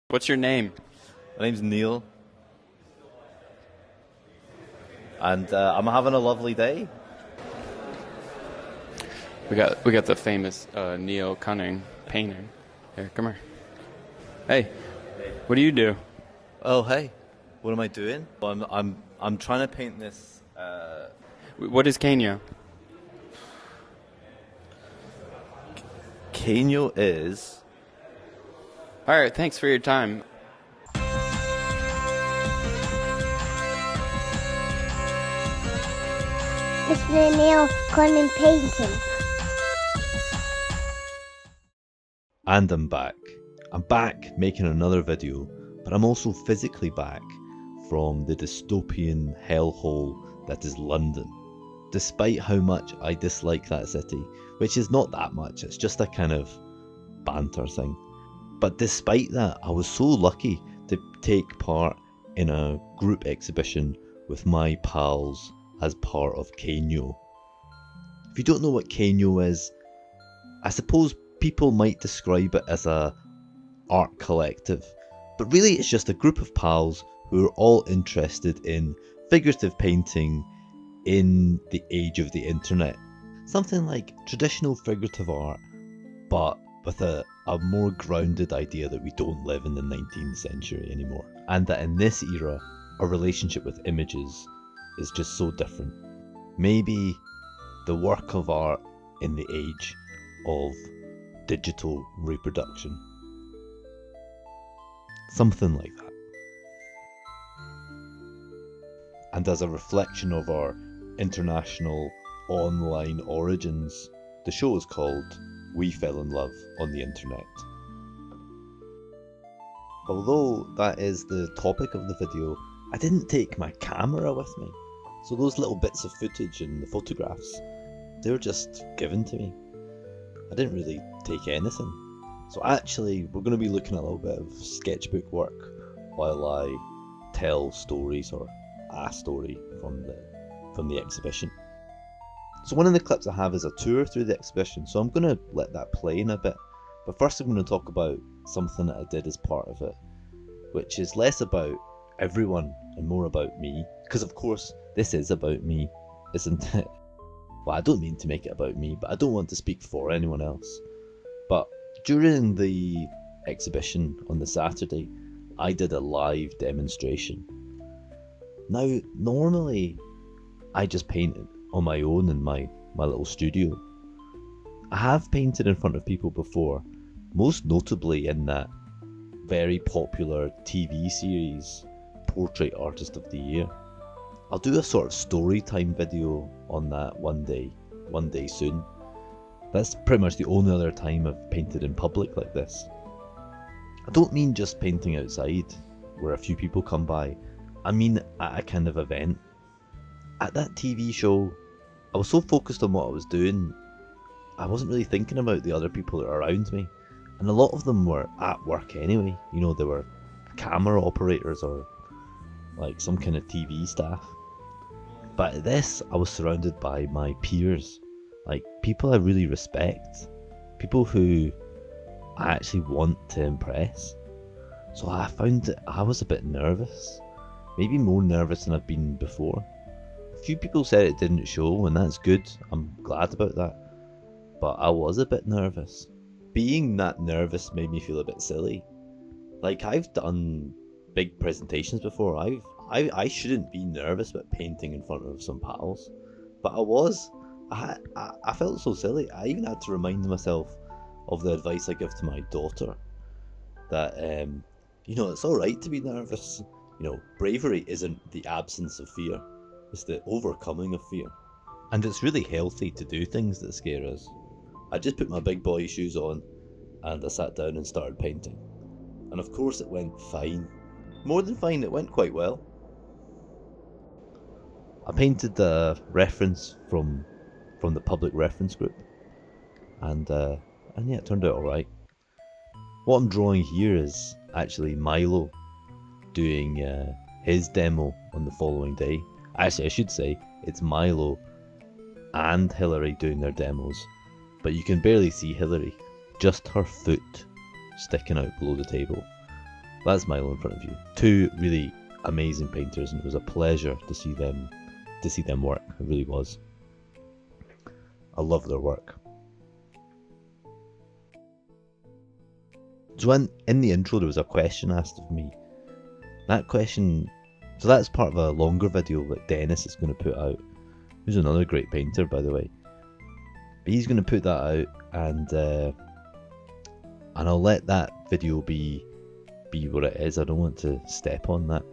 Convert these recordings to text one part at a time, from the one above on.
What's your name? My name's Neil, and I'm having a lovely day. We got the famous Neo Cunning painter. Here, come here. Hey, what do you do? Oh, hey, what am I doing? Well, I'm trying to paint this. What is Keno? Keno is. All right, thanks for your time. Mr. Neil Cunning painting. And I'm back. I'm back making another video, but I'm also physically back from the dystopian hellhole that is London. Despite how much I dislike that city, which is not that much, it's just a kind of banter thing. But despite that, I was so lucky to take part in a group exhibition with my pals as part of Keno. If you don't know what Keno is, I suppose people might describe it as a art collective, but really it's just a group of pals who are all interested in figurative painting in the age of the internet. Something like traditional figurative art, but with a more grounded idea that we don't live in the 19th century anymore, and that in this era our relationship with images is just so different. Maybe the work of art in the age of digital reproduction. Something like that. And as a reflection of our international online origins, the show is called We Fell in Love on the Internet. Although that is the topic of the video, I didn't take my camera with me. So those little bits of footage and the photographs, they were just given to me. I didn't really take anything. So actually, we're going to be looking at a little bit of sketchbook work while I tell stories, or a story from the exhibition. So one of the clips I have is a tour through the exhibition, so I'm going to let that play in a bit. But first I'm going to talk about something that I did as part of it, which is less about everyone and more about me. Because of course, this is about me, isn't it? Well, I don't mean to make it about me, but I don't want to speak for anyone else. But during the exhibition on the Saturday, I did a live demonstration. Now, normally, I just painted on my own in my little studio. I have painted in front of people before, most notably in that very popular TV series, Portrait Artist of the Year. I'll do a sort of story time video on that one day soon. That's pretty much the only other time I've painted in public like this. I don't mean just painting outside, where a few people come by. I mean at a kind of event. At that TV show, I was so focused on what I was doing, I wasn't really thinking about the other people that are around me. And a lot of them were at work anyway. You know, they were camera operators or like some kind of TV staff. But at this, I was surrounded by my peers, like people I really respect, people who I actually want to impress. So I found that I was a bit nervous, maybe more nervous than I've been before. A few people said it didn't show, and that's good, I'm glad about that. But I was a bit nervous. Being that nervous made me feel a bit silly. Like, I've done big presentations before. I shouldn't be nervous about painting in front of some pals, but I was. I felt so silly. I even had to remind myself of the advice I give to my daughter, that it's alright to be nervous. Bravery isn't the absence of fear, it's the overcoming of fear. And it's really healthy to do things that scare us. I just put my big boy shoes on and I sat down and started painting. And of course it went fine. More than fine, it went quite well. I painted the reference from the public reference group, and yeah, it turned out alright. What I'm drawing here is actually Milo doing his demo on the following day. Actually, I should say it's Milo and Hillary doing their demos, but you can barely see Hillary, just her foot sticking out below the table. That's Milo in front of you. Two really amazing painters, and it was a pleasure to see them work. It really was. I love their work. So in the intro there was a question asked of me. That question, so that's part of a longer video that Dennis is going to put out. Who's another great painter, by the way. But he's going to put that out, and I'll let that video be what it is. I don't want to step on that.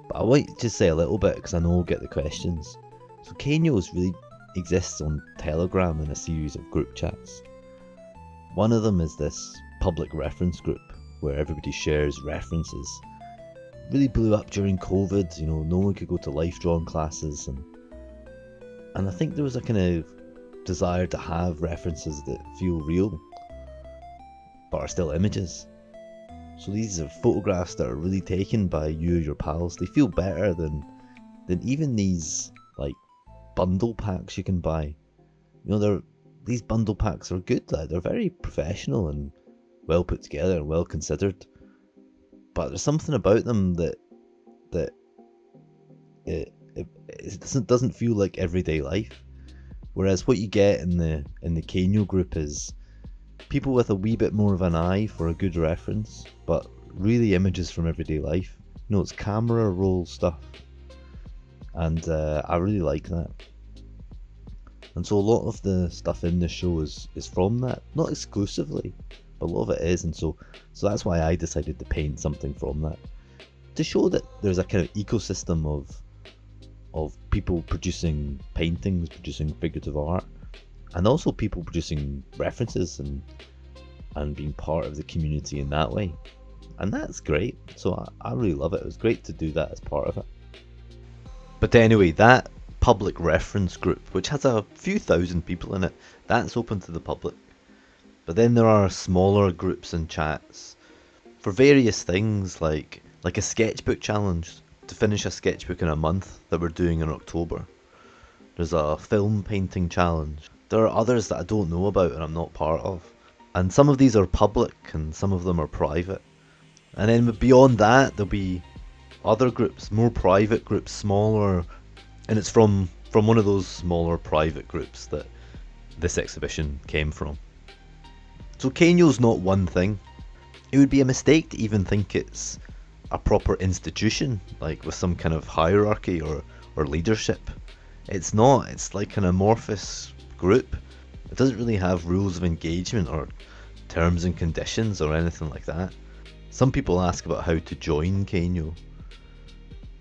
But I want to just say a little bit, because I know we'll get the questions. So Keno really exists on Telegram in a series of group chats. One of them is this public reference group where everybody shares references. Really blew up during COVID, you know, no one could go to life drawing classes, and I think there was a kind of desire to have references that feel real but are still images. So these are photographs that are really taken by you or your pals. They feel better than even these like bundle packs you can buy. You know, these bundle packs are good. They're very professional and well put together and well considered. But there's something about them that it doesn't feel like everyday life. Whereas what you get in the Keno group is people with a wee bit more of an eye for a good reference, but really images from everyday life. You know, it's camera roll stuff, and I really like that. And so a lot of the stuff in this show is from that, not exclusively, but a lot of it is. And so that's why I decided to paint something from that, to show that there's a kind of ecosystem of people producing paintings, producing figurative art, and also people producing references and being part of the community in that way. And that's great. So I really love it. It was great to do that as part of it. But anyway, that public reference group, which has a few thousand people in it, that's open to the public. But then there are smaller groups and chats for various things, like a sketchbook challenge, to finish a sketchbook in a month that we're doing in October. There's a film painting challenge. There are others that I don't know about and I'm not part of. And some of these are public and some of them are private. And then beyond that, there'll be other groups, more private groups, smaller. And it's from one of those smaller private groups that this exhibition came from. So Keno's not one thing. It would be a mistake to even think it's a proper institution, like with some kind of hierarchy or leadership. It's not. It's like an amorphous group. It doesn't really have rules of engagement or terms and conditions or anything like that. Some people ask about how to join Keno,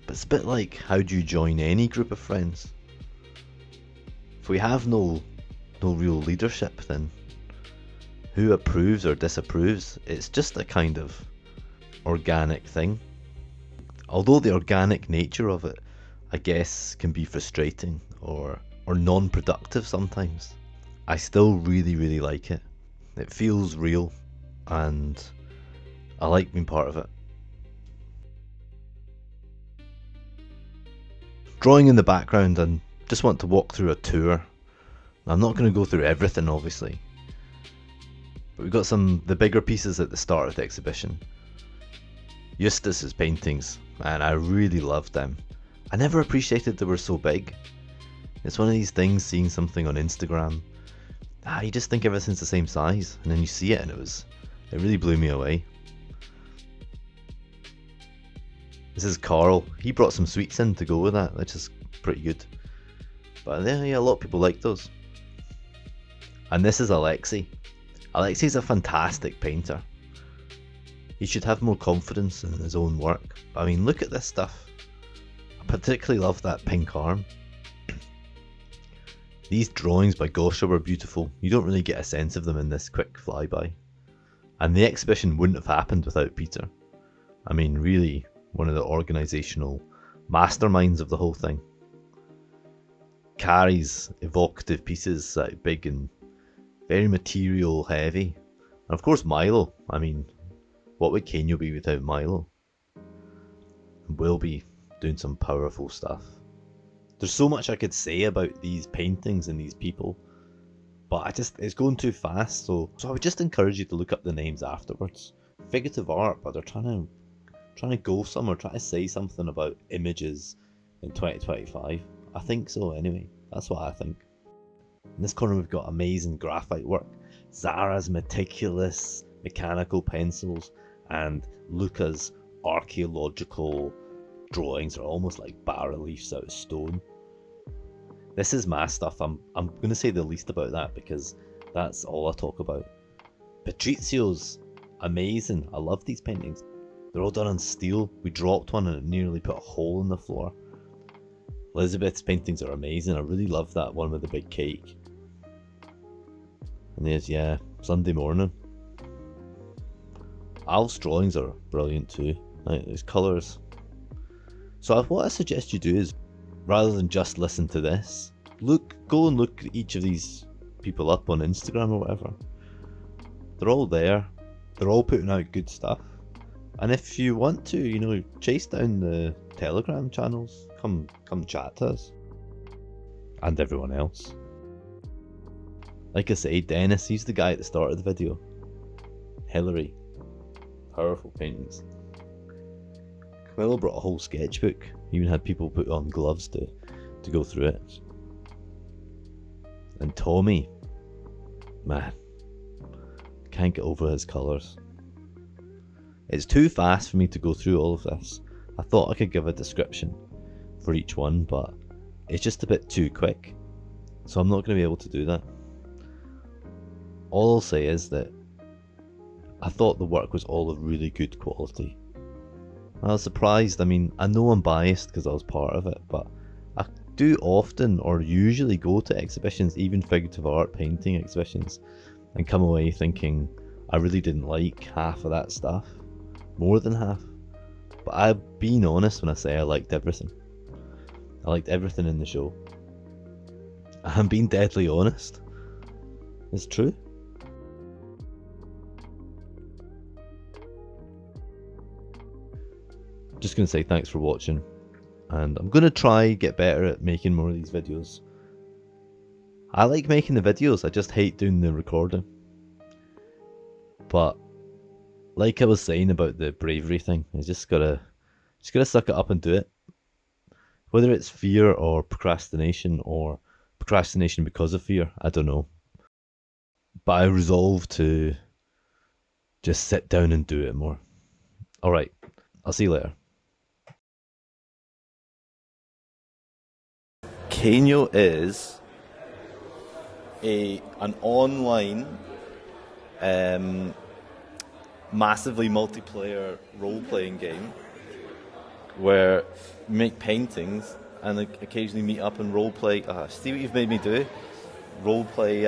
but it's a bit like, how do you join any group of friends? If we have no real leadership, then who approves or disapproves? It's just a kind of organic thing. Although the organic nature of it, I guess, can be frustrating or non-productive sometimes, I still really, really like it. It feels real, and I like being part of it. Drawing in the background, and just want to walk through a tour. I'm not going to go through everything, obviously, but we've got the bigger pieces at the start of the exhibition. Eustace's paintings, man, I really loved them. I never appreciated they were so big. It's one of these things, seeing something on Instagram, you just think everything's the same size, and then you see it and it really blew me away. This is Carl. He brought some sweets in to go with that, which is pretty good. But yeah, a lot of people like those. And this is Alexei. Alexei's a fantastic painter. He should have more confidence in his own work. I mean, look at this stuff. I particularly love that pink arm. These drawings by Gosha were beautiful. You don't really get a sense of them in this quick flyby. And the exhibition wouldn't have happened without Peter. I mean, really, one of the organisational masterminds of the whole thing. Carrie's evocative pieces, big and very material heavy. And of course Milo. I mean, what would Keno be without Milo? We'll be doing some powerful stuff. There's so much I could say about these paintings and these people, but it's going too fast, so I would just encourage you to look up the names afterwards. figurative art, but they're trying to go somewhere, trying to say something about images in 2025. I think so anyway. That's what I think. In this corner we've got amazing graphite work. Zara's meticulous mechanical pencils and Luca's archaeological drawings are almost like bas-reliefs out of stone. This is my stuff. I'm going to say the least about that because that's all I talk about. Patrizio's amazing. I love these paintings. They're all done on steel. We dropped one and it nearly put a hole in the floor. Elizabeth's paintings are amazing. I really love that one with the big cake. And there's, yeah, Sunday morning. Al's drawings are brilliant too. Like, there's colours. So what I suggest you do is, rather than just listen to this, go and look at each of these people up on Instagram or whatever. They're all there. They're all putting out good stuff. And if you want to, you know, chase down the Telegram channels, come chat to us. And everyone else. Like I say, Dennis, he's the guy at the start of the video. Hillary. Powerful paintings. Camilla brought a whole sketchbook. Even had people put on gloves to go through it. And Tommy, man, can't get over his colours. It's too fast for me to go through all of this. I thought I could give a description for each one, but it's just a bit too quick. So I'm not going to be able to do that. All I'll say is that I thought the work was all of really good quality. I was surprised. I mean, I know I'm biased because I was part of it, but I do often or usually go to exhibitions, even figurative art painting exhibitions, and come away thinking I really didn't like half of that stuff. More than half. But I've been honest when I say I liked everything. I liked everything in the show. I'm being deadly honest. It's true. Just going to say thanks for watching, and I'm going to try get better at making more of these videos. I like making the videos, I just hate doing the recording. But like I was saying about the bravery thing, I just gotta suck it up and do it. Whether it's fear or procrastination because of fear, I don't know. But I resolve to just sit down and do it more. Alright, I'll see you later. Keno is an online massively multiplayer role-playing game where you make paintings and occasionally meet up and role-play. See what you've made me do? Role-play